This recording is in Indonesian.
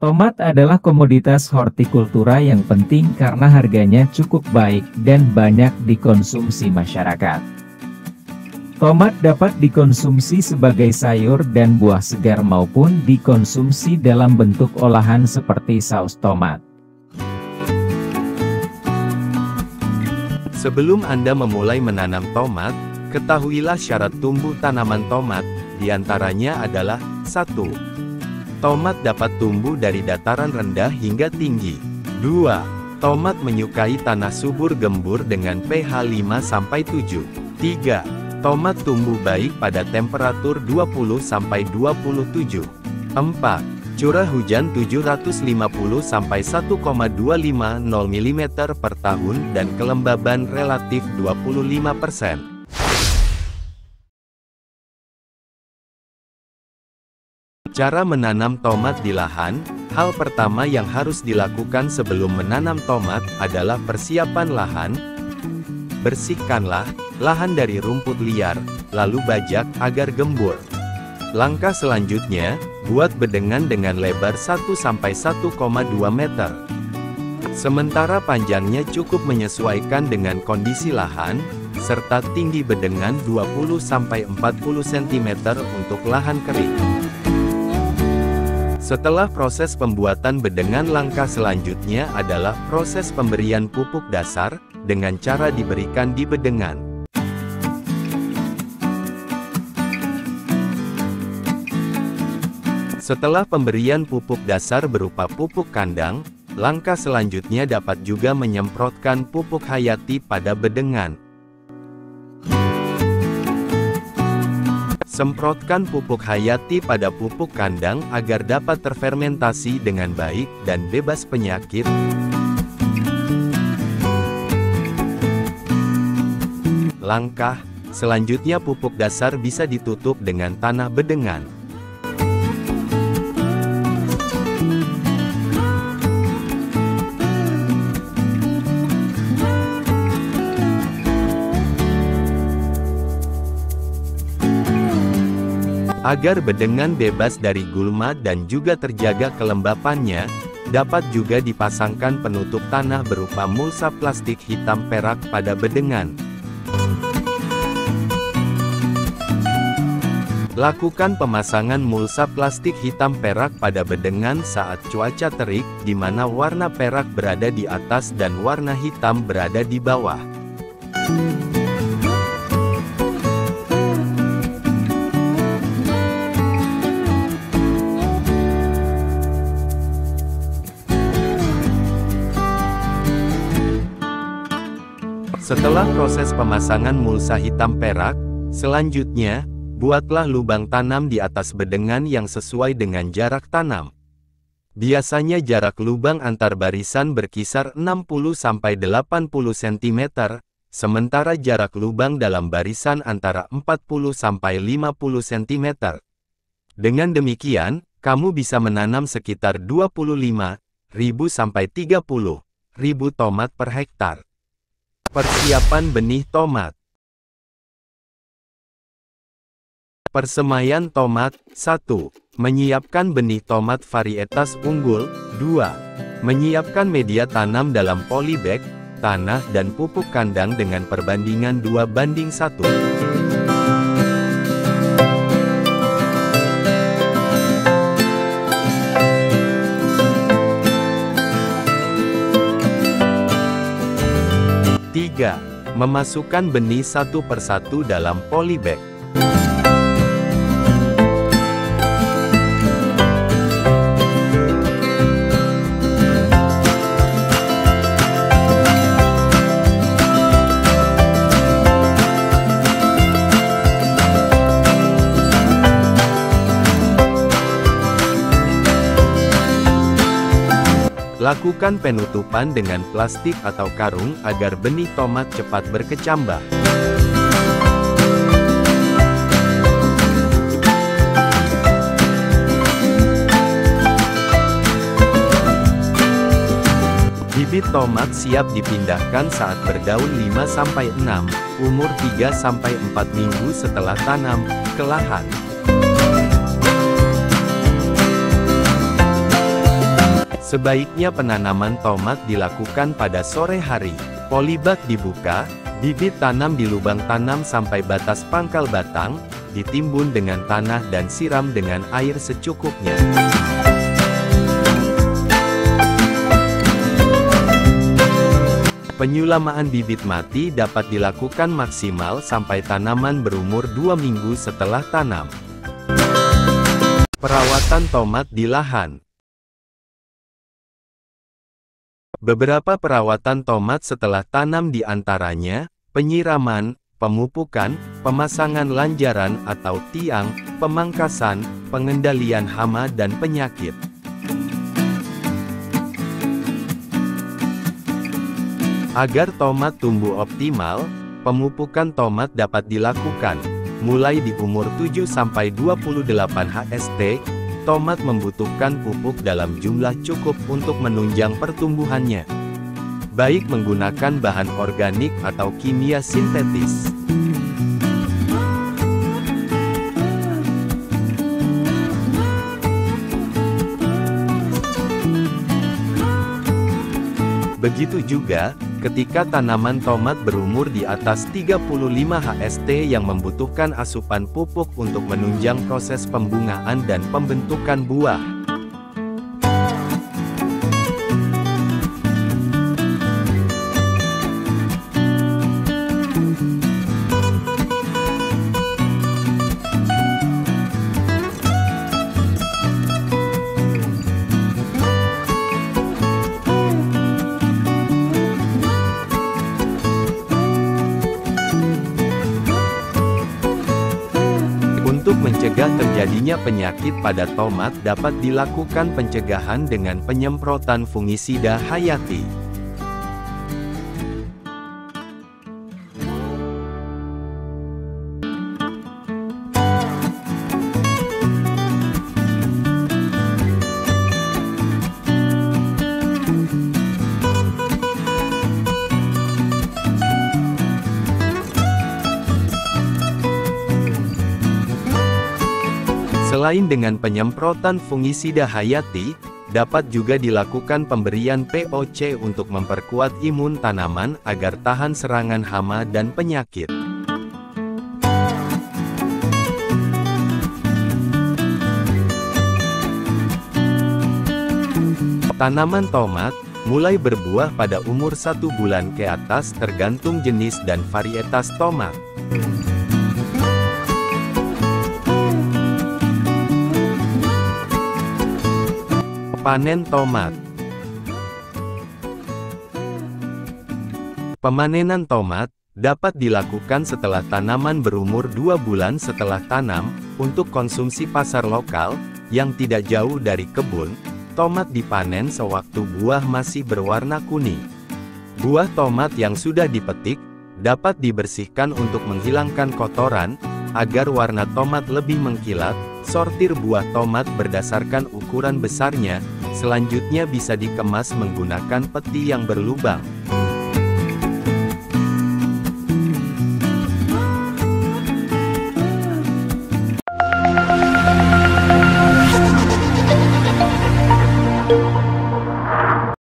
Tomat adalah komoditas hortikultura yang penting karena harganya cukup baik dan banyak dikonsumsi masyarakat. Tomat dapat dikonsumsi sebagai sayur dan buah segar maupun dikonsumsi dalam bentuk olahan seperti saus tomat. Sebelum Anda memulai menanam tomat, ketahuilah syarat tumbuh tanaman tomat, diantaranya adalah 1. Tomat dapat tumbuh dari dataran rendah hingga tinggi. 2. Tomat menyukai tanah subur gembur dengan pH 5-7. 3. Tomat tumbuh baik pada temperatur 20-27. 4. Curah hujan 750-1,250 mm per tahun dan kelembaban relatif 25%. Cara menanam tomat di lahan. Hal pertama yang harus dilakukan sebelum menanam tomat adalah persiapan lahan. Bersihkanlah lahan dari rumput liar, lalu bajak agar gembur. Langkah selanjutnya, buat bedengan dengan lebar 1-1,2 meter. Sementara panjangnya cukup menyesuaikan dengan kondisi lahan, serta tinggi bedengan 20-40 cm untuk lahan kering. Setelah proses pembuatan bedengan, langkah selanjutnya adalah proses pemberian pupuk dasar, dengan cara diberikan di bedengan. Setelah pemberian pupuk dasar berupa pupuk kandang, langkah selanjutnya dapat juga menyemprotkan pupuk hayati pada bedengan. Semprotkan pupuk hayati pada pupuk kandang agar dapat terfermentasi dengan baik dan bebas penyakit. Langkah selanjutnya, pupuk dasar bisa ditutup dengan tanah bedengan. Agar bedengan bebas dari gulma dan juga terjaga kelembapannya, dapat juga dipasangkan penutup tanah berupa mulsa plastik hitam perak pada bedengan. Lakukan pemasangan mulsa plastik hitam perak pada bedengan saat cuaca terik, di mana warna perak berada di atas dan warna hitam berada di bawah. Setelah proses pemasangan mulsa hitam perak, selanjutnya, buatlah lubang tanam di atas bedengan yang sesuai dengan jarak tanam. Biasanya jarak lubang antar barisan berkisar 60-80 cm, sementara jarak lubang dalam barisan antara 40-50 cm. Dengan demikian, kamu bisa menanam sekitar 25.000 sampai 30.000 tomat per hektar. Persiapan benih tomat. Persemaian tomat. 1. Menyiapkan benih tomat varietas unggul. 2. Menyiapkan media tanam dalam polybag, tanah dan pupuk kandang dengan perbandingan 2:1. 3. Memasukkan benih satu persatu dalam polybag. Lakukan penutupan dengan plastik atau karung agar benih tomat cepat berkecambah. Bibit tomat siap dipindahkan saat berdaun 5-6, umur 3-4 minggu setelah tanam, ke lahan. Sebaiknya penanaman tomat dilakukan pada sore hari. Polybag dibuka, bibit tanam di lubang tanam sampai batas pangkal batang, ditimbun dengan tanah dan siram dengan air secukupnya. Penyulamaan bibit mati dapat dilakukan maksimal sampai tanaman berumur 2 minggu setelah tanam. Perawatan tomat di lahan. Beberapa perawatan tomat setelah tanam di antaranya, penyiraman, pemupukan, pemasangan lanjaran atau tiang, pemangkasan, pengendalian hama dan penyakit. Agar tomat tumbuh optimal, pemupukan tomat dapat dilakukan, mulai di umur 7-28 HST, tomat membutuhkan pupuk dalam jumlah cukup untuk menunjang pertumbuhannya. Baik menggunakan bahan organik atau kimia sintetis. Begitu juga, ketika tanaman tomat berumur di atas 35 HST yang membutuhkan asupan pupuk untuk menunjang proses pembungaan dan pembentukan buah. Untuk mencegah terjadinya penyakit pada tomat dapat dilakukan pencegahan dengan penyemprotan fungisida hayati. Selain dengan penyemprotan fungisida hayati, dapat juga dilakukan pemberian POC untuk memperkuat imun tanaman agar tahan serangan hama dan penyakit. Tanaman tomat mulai berbuah pada umur 1 bulan ke atas tergantung jenis dan varietas tomat. Panen tomat. Pemanenan tomat dapat dilakukan setelah tanaman berumur 2 bulan setelah tanam. Untuk konsumsi pasar lokal yang tidak jauh dari kebun, tomat dipanen sewaktu buah masih berwarna kuning. Buah tomat yang sudah dipetik dapat dibersihkan untuk menghilangkan kotoran agar warna tomat lebih mengkilat. Sortir buah tomat berdasarkan ukuran besarnya, selanjutnya bisa dikemas menggunakan peti yang berlubang.